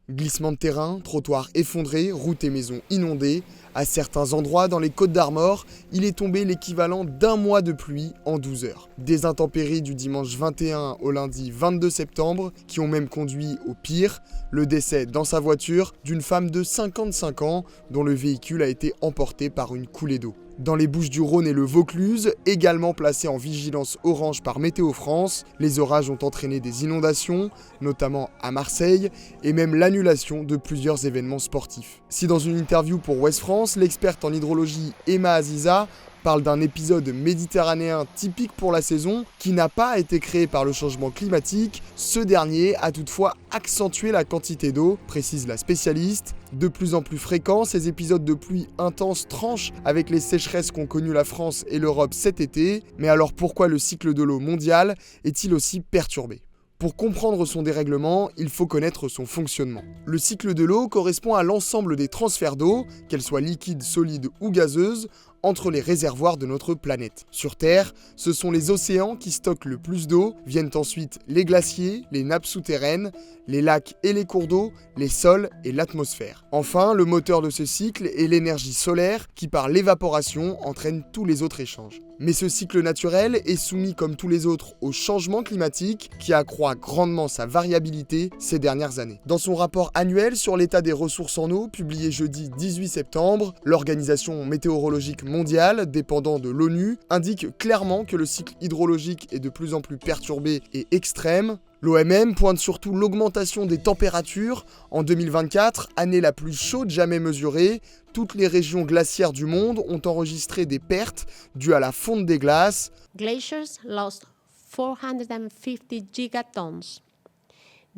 Glissements de terrain, trottoirs effondrés, routes et maisons inondées. À certains endroits dans les Côtes d'Armor, il est tombé l'équivalent d'un mois de pluie en 12 heures. Des intempéries du dimanche 21 au lundi 22 septembre qui ont même conduit au pire, le décès dans sa voiture d'une femme de 55 ans dont le véhicule a été emporté par une coulée d'eau. Dans les Bouches-du-Rhône et le Vaucluse, également placés en vigilance orange par Météo France, les orages ont entraîné des inondations, notamment à Marseille, et même l'annulation de plusieurs événements sportifs. Si dans une interview pour Ouest France, l'experte en hydrologie Emma Aziza parle d'un épisode méditerranéen typique pour la saison qui n'a pas été créé par le changement climatique, ce dernier a toutefois accentué la quantité d'eau, précise la spécialiste. De plus en plus fréquents, ces épisodes de pluie intense tranchent avec les sécheresses qu'ont connues la France et l'Europe cet été. Mais alors pourquoi le cycle de l'eau mondial est-il aussi perturbé ? Pour comprendre son dérèglement, il faut connaître son fonctionnement. Le cycle de l'eau correspond à l'ensemble des transferts d'eau, qu'elles soient liquides, solides ou gazeuses, entre les réservoirs de notre planète. Sur Terre, ce sont les océans qui stockent le plus d'eau, viennent ensuite les glaciers, les nappes souterraines, les lacs et les cours d'eau, les sols et l'atmosphère. Enfin, le moteur de ce cycle est l'énergie solaire qui, par l'évaporation, entraîne tous les autres échanges. Mais ce cycle naturel est soumis comme tous les autres au changement climatique qui accroît grandement sa variabilité ces dernières années. Dans son rapport annuel sur l'état des ressources en eau, publié jeudi 18 septembre, l'Organisation météorologique mondiale, dépendant de l'ONU, indique clairement que le cycle hydrologique est de plus en plus perturbé et extrême. L'OMM pointe surtout l'augmentation des températures. En 2024, année la plus chaude jamais mesurée, toutes les régions glaciaires du monde ont enregistré des pertes dues à la fonte des glaces. Glaciers lost 450 gigatons.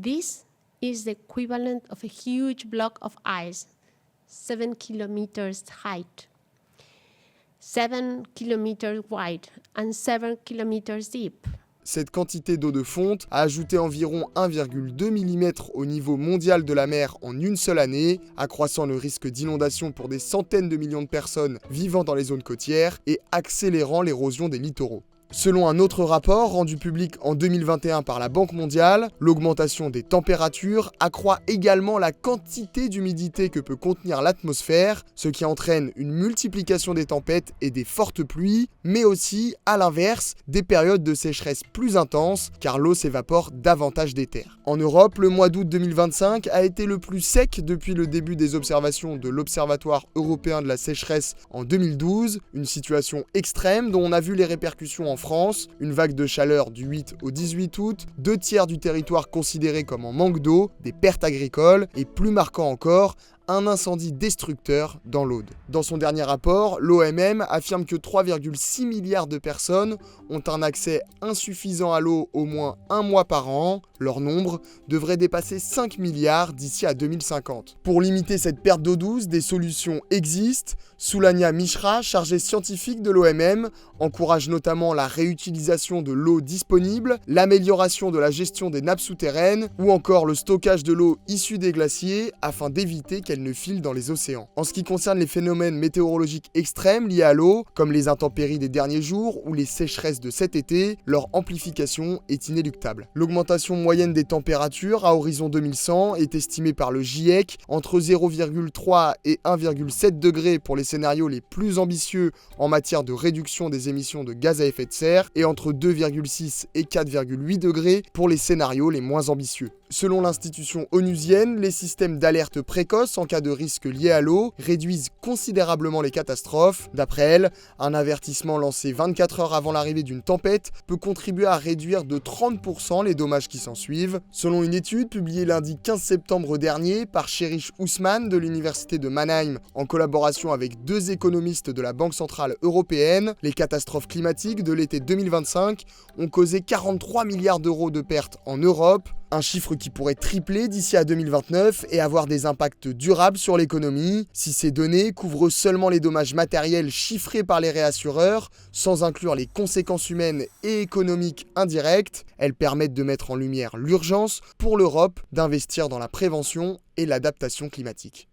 This is the equivalent of a huge block of ice, 7 kilometers height, 7 kilometers wide, and 7 kilometers deep. Cette quantité d'eau de fonte a ajouté environ 1,2 mm au niveau mondial de la mer en une seule année, accroissant le risque d'inondation pour des centaines de millions de personnes vivant dans les zones côtières et accélérant l'érosion des littoraux. Selon un autre rapport rendu public en 2021 par la Banque mondiale, l'augmentation des températures accroît également la quantité d'humidité que peut contenir l'atmosphère, ce qui entraîne une multiplication des tempêtes et des fortes pluies, mais aussi, à l'inverse, des périodes de sécheresse plus intenses, car l'eau s'évapore davantage des terres. En Europe, le mois d'août 2025 a été le plus sec depuis le début des observations de l'Observatoire européen de la sécheresse en 2012, une situation extrême dont on a vu les répercussions en France, une vague de chaleur du 8 au 18 août, 2/3 du territoire considéré comme en manque d'eau, des pertes agricoles et plus marquant encore, un incendie destructeur dans l'Aude. Dans son dernier rapport, l'OMM affirme que 3,6 milliards de personnes ont un accès insuffisant à l'eau au moins un mois par an. Leur nombre devrait dépasser 5 milliards d'ici à 2050. Pour limiter cette perte d'eau douce, des solutions existent. Soulania Mishra, chargée scientifique de l'OMM, encourage notamment la réutilisation de l'eau disponible, l'amélioration de la gestion des nappes souterraines ou encore le stockage de l'eau issue des glaciers afin d'éviter qu'elle ne file dans les océans. En ce qui concerne les phénomènes météorologiques extrêmes liés à l'eau, comme les intempéries des derniers jours ou les sécheresses de cet été, leur amplification est inéluctable. L'augmentation moyenne des températures à horizon 2100 est estimée par le GIEC entre 0,3 et 1,7 degrés pour les scénarios les plus ambitieux en matière de réduction des émissions de gaz à effet de serre et entre 2,6 et 4,8 degrés pour les scénarios les moins ambitieux. Selon l'institution onusienne, les systèmes d'alerte précoce en cas de risque lié à l'eau réduisent considérablement les catastrophes. D'après elle, un avertissement lancé 24 heures avant l'arrivée d'une tempête peut contribuer à réduire de 30% les dommages qui s'ensuivent. Selon une étude publiée lundi 15 septembre dernier par Cherish Ousmane de l'université de Mannheim en collaboration avec 2 économistes de la Banque centrale européenne, les catastrophes climatiques de l'été 2025 ont causé 43 milliards d'euros de pertes en Europe. Un chiffre qui pourrait tripler d'ici à 2029 et avoir des impacts durables sur l'économie, si ces données couvrent seulement les dommages matériels chiffrés par les réassureurs, sans inclure les conséquences humaines et économiques indirectes. Elles permettent de mettre en lumière l'urgence pour l'Europe d'investir dans la prévention et l'adaptation climatique.